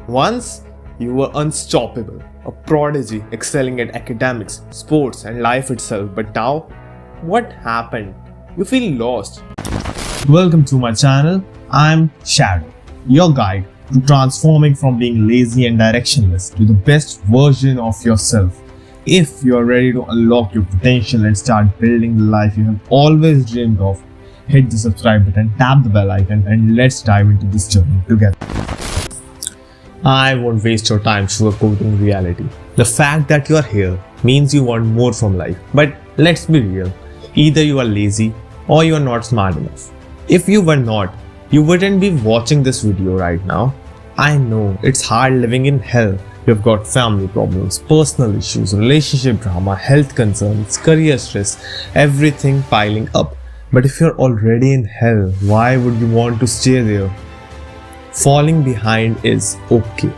Once, you were unstoppable, a prodigy excelling at academics, sports, and life itself. But now, what happened? You feel lost. Welcome to my channel. I'm Shadow, your guide to transforming from being lazy and directionless to the best version of yourself. If you're ready to unlock your potential and start building the life you have always dreamed of, hit the subscribe button, tap the bell icon, and let's dive into this journey together. I won't waste your time sugarcoating reality. The fact that you are here means you want more from life. But let's be real. Either you are lazy or you are not smart enough. If you were not, you wouldn't be watching this video right now. I know it's hard living in hell. You've got family problems, personal issues, relationship drama, health concerns, career stress, everything piling up. But if you're already in hell, why would you want to stay there? Falling behind is okay,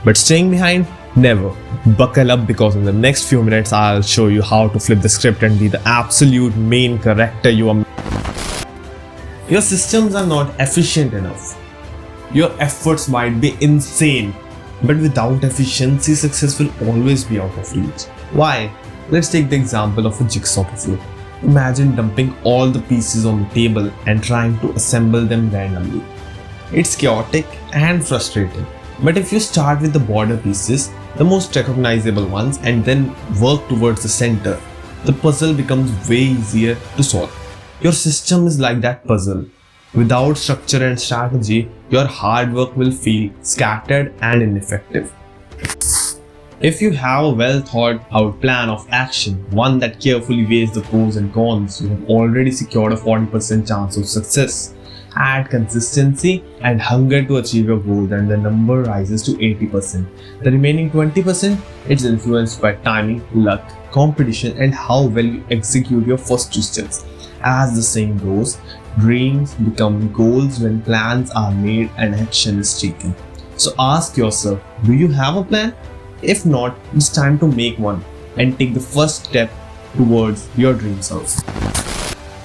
but staying behind, never. Buckle up, because in the next few minutes I'll show you how to flip the script and be the absolute main character you are. Your systems are not efficient enough. Your efforts might be insane, but without efficiency, success will always be out of reach. Why? Let's take the example of a jigsaw puzzle. Imagine dumping all the pieces on the table and trying to assemble them randomly. It's chaotic and frustrating. But if you start with the border pieces, the most recognizable ones, and then work towards the center, the puzzle becomes way easier to solve. Your system is like that puzzle. Without structure and strategy, your hard work will feel scattered and ineffective. If you have a well thought out plan of action, one that carefully weighs the pros and cons, you have already secured a 40% chance of success. Add consistency and hunger to achieve your goal, then the number rises to 80%. The remaining 20% is influenced by timing, luck, competition, and how well you execute your first two steps. As the saying goes, dreams become goals when plans are made and action is taken. So ask yourself, do you have a plan? If not, it's time to make one and take the first step towards your dream self.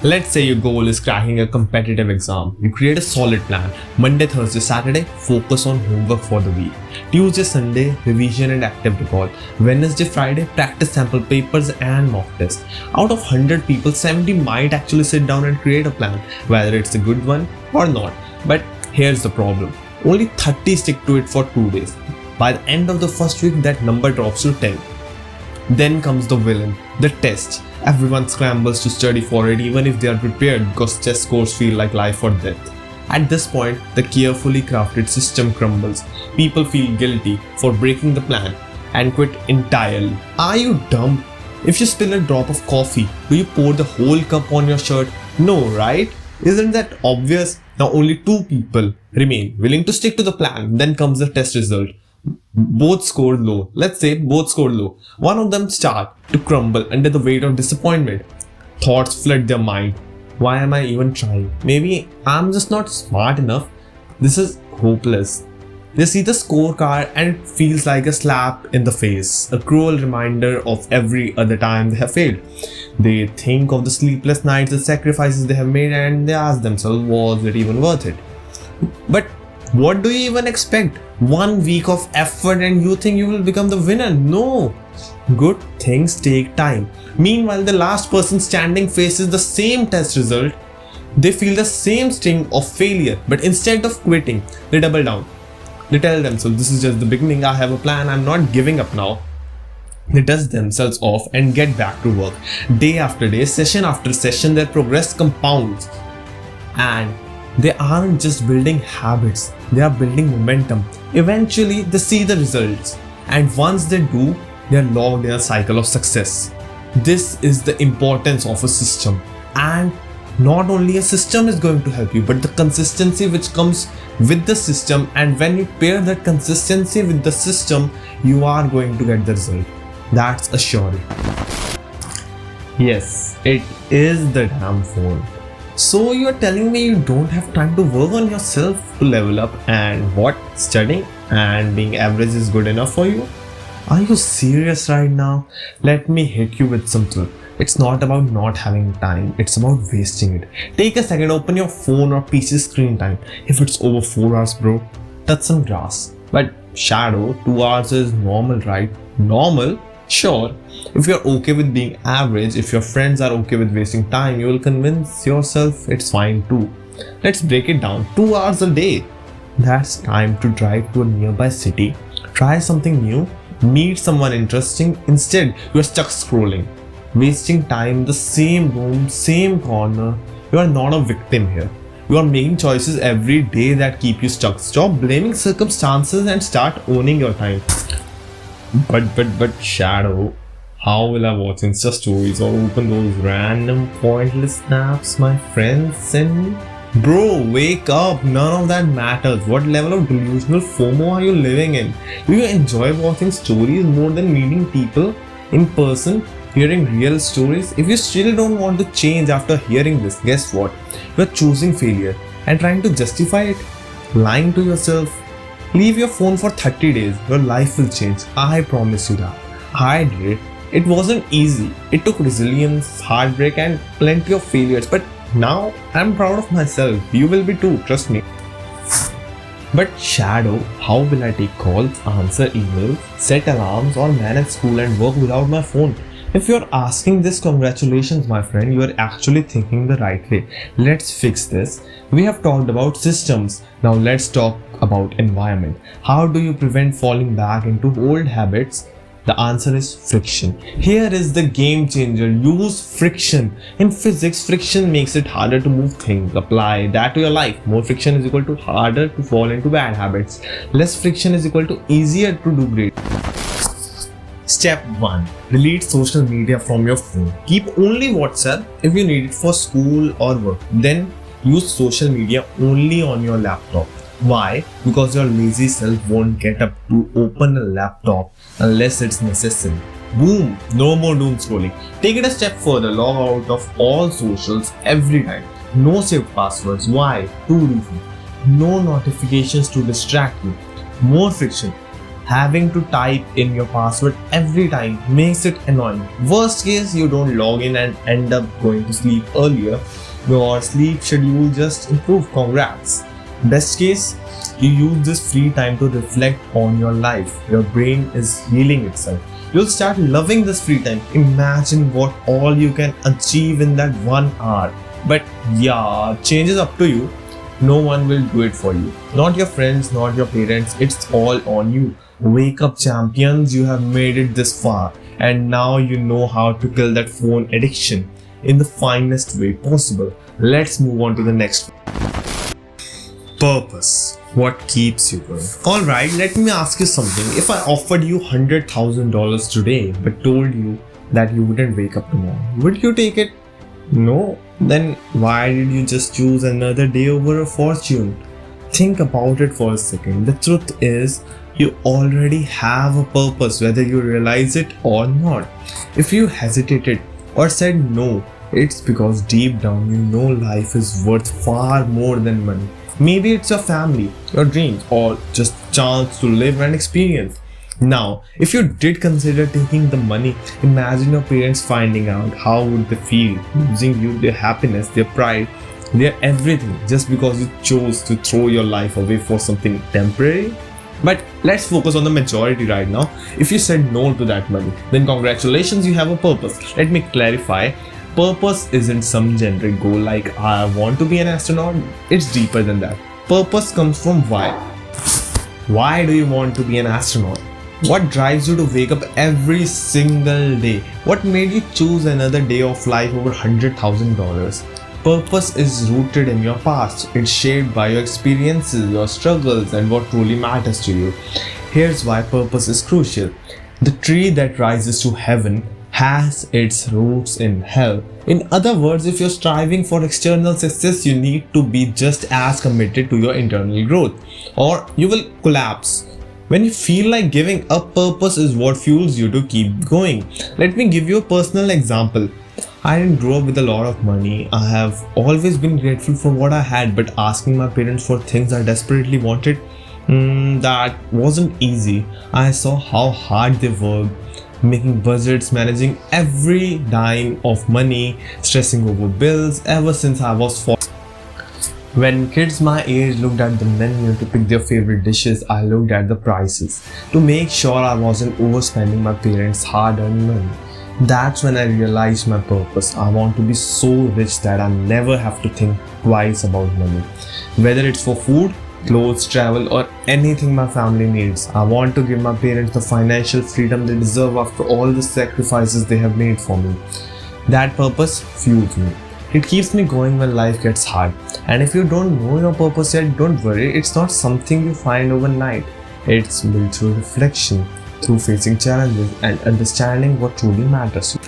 Let's say your goal is cracking a competitive exam. You create a solid plan. Monday, Thursday, Saturday, focus on homework for the week. Tuesday, Sunday, revision and active recall. Wednesday, Friday, practice sample papers and mock tests. Out of 100 people, 70 might actually sit down and create a plan, whether it's a good one or not. But here's the problem. Only 30 stick to it for 2 days. By the end of the first week, that number drops to 10. Then comes the villain, the test. Everyone scrambles to study for it, even if they are prepared, because test scores feel like life or death. At this point, the carefully crafted system crumbles. People feel guilty for breaking the plan and quit entirely. Are you dumb? If you spill a drop of coffee, do you pour the whole cup on your shirt? No, right? Isn't that obvious? Now only 2 people remain willing to stick to the plan. Then comes the test result. Both scored low. Let's say both scored low. One of them start to crumble under the weight of disappointment. Thoughts flood their mind. Why am I even trying? Maybe I'm just not smart enough. This is hopeless. They see the scorecard and it feels like a slap in the face, a cruel reminder of every other time they have failed. They think of the sleepless nights, the sacrifices they have made, and they ask themselves, was it even worth it? But what do you even expect? 1 week of effort and you think you will become the winner? No! Good things take time. Meanwhile, the last person standing faces the same test result. They feel the same sting of failure, but instead of quitting, they double down. They tell themselves, this is just the beginning, I have a plan, I'm not giving up now. They dust themselves off and get back to work. Day after day, session after session, their progress compounds. And they aren't just building habits, they are building momentum. Eventually, they see the results. And once they do, they are locked in a cycle of success. This is the importance of a system. And not only a system is going to help you, but the consistency which comes with the system. And when you pair that consistency with the system, you are going to get the result. That's assured. Yes, it is the damn phone. So you're telling me you don't have time to work on yourself to level up, and what, studying and being average is good enough for you? Are you serious right now? Let me hit you with some truth. It's not about not having time, it's about wasting it. Take a second, open your phone or PC screen time. If it's over 4 hours, bro, touch some grass. But Shadow, 2 hours is normal, right? Normal? Sure. If you're okay with being average, if your friends are okay with wasting time, you will convince yourself it's fine too. Let's break it down. 2 hours a day. That's time to drive to a nearby city, try something new, meet someone interesting. Instead, you're stuck scrolling, wasting time in the same room, same corner. You are not a victim here. You are making choices every day that keep you stuck. Stop blaming circumstances and start owning your time. But Shadow, how will I watch Insta stories or open those random pointless snaps my friends send me? Bro, wake up, none of that matters. What level of delusional FOMO are you living in? Do you enjoy watching stories more than meeting people in person, hearing real stories? If you still don't want to change after hearing this, guess what? You are choosing failure and trying to justify it, lying to yourself. Leave your phone for 30 days, your life will change. I promise you that. I did it. It wasn't easy. It took resilience, heartbreak, and plenty of failures, but now I'm proud of myself. You will be too, trust me. But Shadow, how will I take calls, answer emails, set alarms, or manage school and work without my phone? If you're asking this, congratulations, my friend, you are actually thinking the right way. Let's fix this. We have talked about systems. Now let's talk about environment. How do you prevent falling back into old habits? The answer is friction. Here is the game changer. Use friction. In physics, friction makes it harder to move things. Apply that to your life. More friction is equal to harder to fall into bad habits. Less friction is equal to easier to do great. Step 1. Delete social media from your phone. Keep only WhatsApp if you need it for school or work. Then use social media only on your laptop. Why? Because your lazy self won't get up to open a laptop unless it's necessary. Boom! No more doom scrolling. Take it a step further. Log out of all socials every time. No saved passwords. Why? 2 reasons. No notifications to distract you. More friction. Having to type in your password every time makes it annoying. Worst case, you don't log in and end up going to sleep earlier. Your sleep schedule just improved. Congrats. Best case, you use this free time to reflect on your life. Your brain is healing itself. You'll start loving this free time. Imagine what all you can achieve in that 1 hour. But yeah, change is up to you. No one will do it for you. Not your friends, not your parents. It's all on you. Wake up, champions. You have made it this far. And now you know how to kill that phone addiction in the finest way possible. Let's move on to the next one. Purpose. What keeps you going? Alright, let me ask you something. If I offered you $100,000 today but told you that you wouldn't wake up tomorrow, would you take it? No? Then why did you just choose another day over a fortune? Think about it for a second. The truth is, you already have a purpose whether you realize it or not. If you hesitated or said no, it's because deep down you know life is worth far more than money. Maybe it's your family, your dreams, or just chance to live and experience. Now, if you did consider taking the money, imagine your parents finding out. How would they feel? Losing you, their happiness, their pride, their everything, just because you chose to throw your life away for something temporary? But let's focus on the majority right now. If you said no to that money, then congratulations, you have a purpose. Let me clarify. Purpose isn't some generic goal like I want to be an astronaut. It's deeper than that. Purpose comes from why. Why do you want to be an astronaut? What drives you to wake up every single day? What made you choose another day of life over $100,000? Purpose is rooted in your past. It's shaped by your experiences, your struggles, and what truly matters to you. Here's why purpose is crucial. The tree that rises to heaven has its roots in hell. In other words, if you're striving for external success, you need to be just as committed to your internal growth, or you will collapse. When you feel like giving up, purpose is what fuels you to keep going. Let me give you a personal example. I didn't grow up with a lot of money. I have always been grateful for what I had, but asking my parents for things I desperately wanted, that wasn't easy. I saw how hard they worked, making budgets, managing every dime of money, stressing over bills ever since I was 4. When kids my age looked at the menu to pick their favorite dishes, I looked at the prices to make sure I wasn't overspending my parents' hard-earned money. That's when I realized my purpose. I want to be so rich that I never have to think twice about money. Whether it's for food, clothes, travel, or anything my family needs, I want to give my parents the financial freedom they deserve after all the sacrifices they have made for me. That purpose fuels me. It keeps me going when life gets hard. And if you don't know your purpose yet, don't worry, it's not something you find overnight. It's built through reflection, through facing challenges and understanding what truly matters.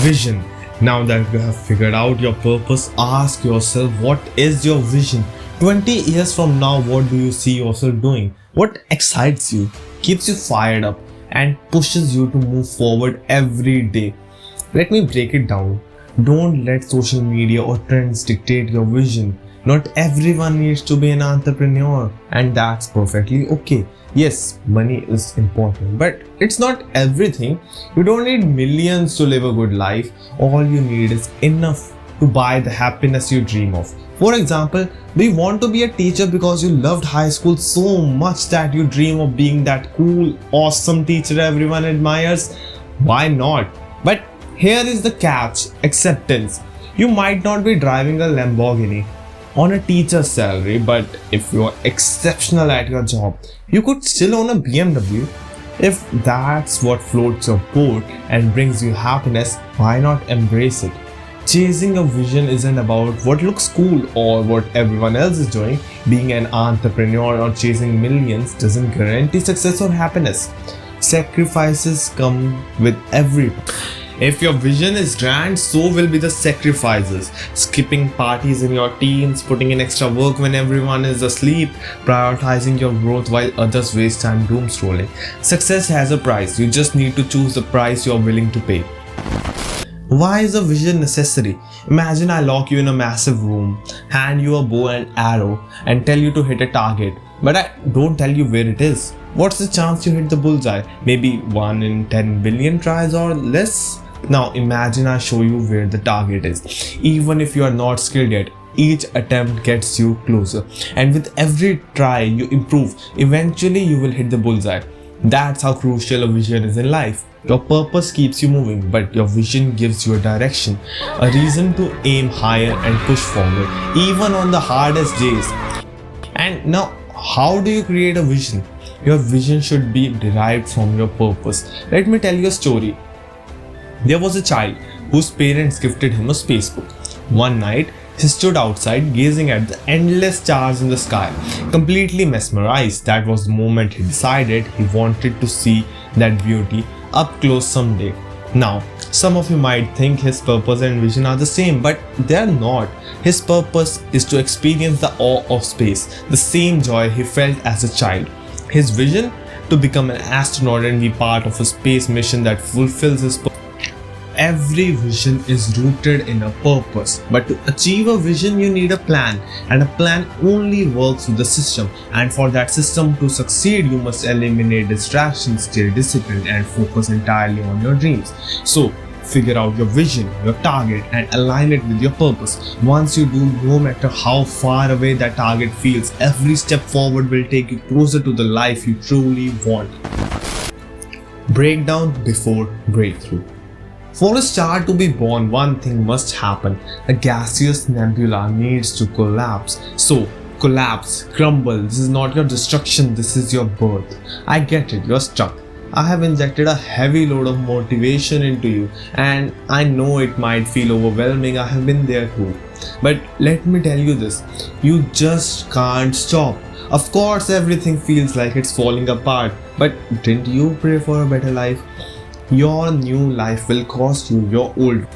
Vision. Now that you have figured out your purpose, ask yourself, what is your vision? 20 years from now, what do you see yourself doing? What excites you, keeps you fired up, and pushes you to move forward every day? Let me break it down. Don't let social media or trends dictate your vision. Not everyone needs to be an entrepreneur, and that's perfectly okay. Yes, money is important, but it's not everything. You don't need millions to live a good life. All you need is enough to buy the happiness you dream of. For example, do you want to be a teacher because you loved high school so much that you dream of being that cool, awesome teacher everyone admires? Why not? But here is the catch: acceptance. You might not be driving a Lamborghini on a teacher's salary, but if you are exceptional at your job, you could still own a BMW. If that's what floats your boat and brings you happiness, why not embrace it? Chasing a vision isn't about what looks cool or what everyone else is doing. Being an entrepreneur or chasing millions doesn't guarantee success or happiness. Sacrifices come with every. If your vision is grand, so will be the sacrifices. Skipping parties in your teens, putting in extra work when everyone is asleep, prioritizing your growth while others waste time doom scrolling. Success has a price. You just need to choose the price you are willing to pay. Why is a vision necessary? Imagine I lock you in a massive room, hand you a bow and arrow, and tell you to hit a target, but I don't tell you where it is. What's the chance you hit the bullseye? Maybe 1 in 10 billion tries or less? Now imagine I show you where the target is. Even if you are not skilled yet, each attempt gets you closer. And with every try you improve. Eventually you will hit the bullseye. That's how crucial a vision is in life. Your purpose keeps you moving, but your vision gives you a direction, a reason to aim higher and push forward, even on the hardest days. And now, how do you create a vision? Your vision should be derived from your purpose. Let me tell you a story. There was a child whose parents gifted him a spacebook. One night, he stood outside gazing at the endless stars in the sky, completely mesmerized. That was the moment he decided he wanted to see that beauty up close someday. Now, some of you might think his purpose and vision are the same, but they are not. His purpose is to experience the awe of space, the same joy he felt as a child. His vision? To become an astronaut and be part of a space mission that fulfills his purpose. Every vision is rooted in a purpose, but to achieve a vision you need a plan, and a plan only works with the system, and for that system to succeed you must eliminate distractions, stay disciplined and focus entirely on your dreams. So figure out your vision, your target, and align it with your purpose. Once you do, no matter how far away that target feels, every step forward will take you closer to the life you truly want. Breakdown before breakthrough. For a star to be born, one thing must happen. A gaseous nebula needs to collapse. So, collapse, crumble. This is not your destruction, this is your birth. I get it, you're stuck. I have injected a heavy load of motivation into you, and I know it might feel overwhelming. I have been there too. But let me tell you this, you just can't stop. Of course, everything feels like it's falling apart, but didn't you pray for a better life? Your new life will cost you your old.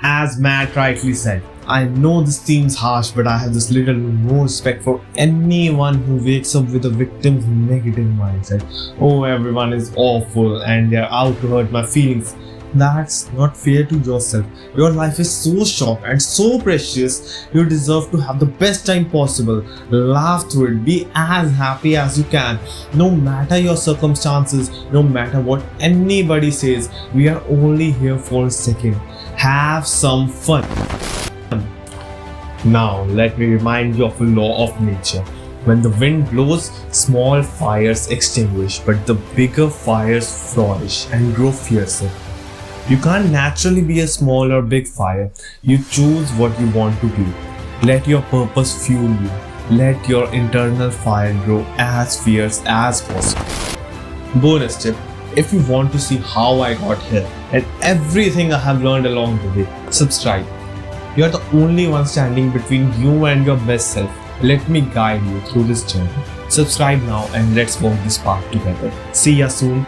As Matt rightly said, I know this seems harsh, but I have this little no respect for anyone who wakes up with a victim's negative mindset. Oh, everyone is awful and they're out to hurt my feelings. That's not fair to yourself. Your life is so short and so precious. You deserve to have the best time possible. Laugh through it. Be as happy as you can. No matter your circumstances, no matter what anybody says, we are only here for a second. Have some fun. Now, let me remind you of a law of nature. When the wind blows, small fires extinguish, but the bigger fires flourish and grow fiercer. You can't naturally be a small or big fire. You choose what you want to be. Let your purpose fuel you. Let your internal fire grow as fierce as possible. Bonus tip: if you want to see how I got here and everything I have learned along the way, subscribe. You are the only one standing between you and your best self. Let me guide you through this journey. Subscribe now and let's walk this path together. See ya soon.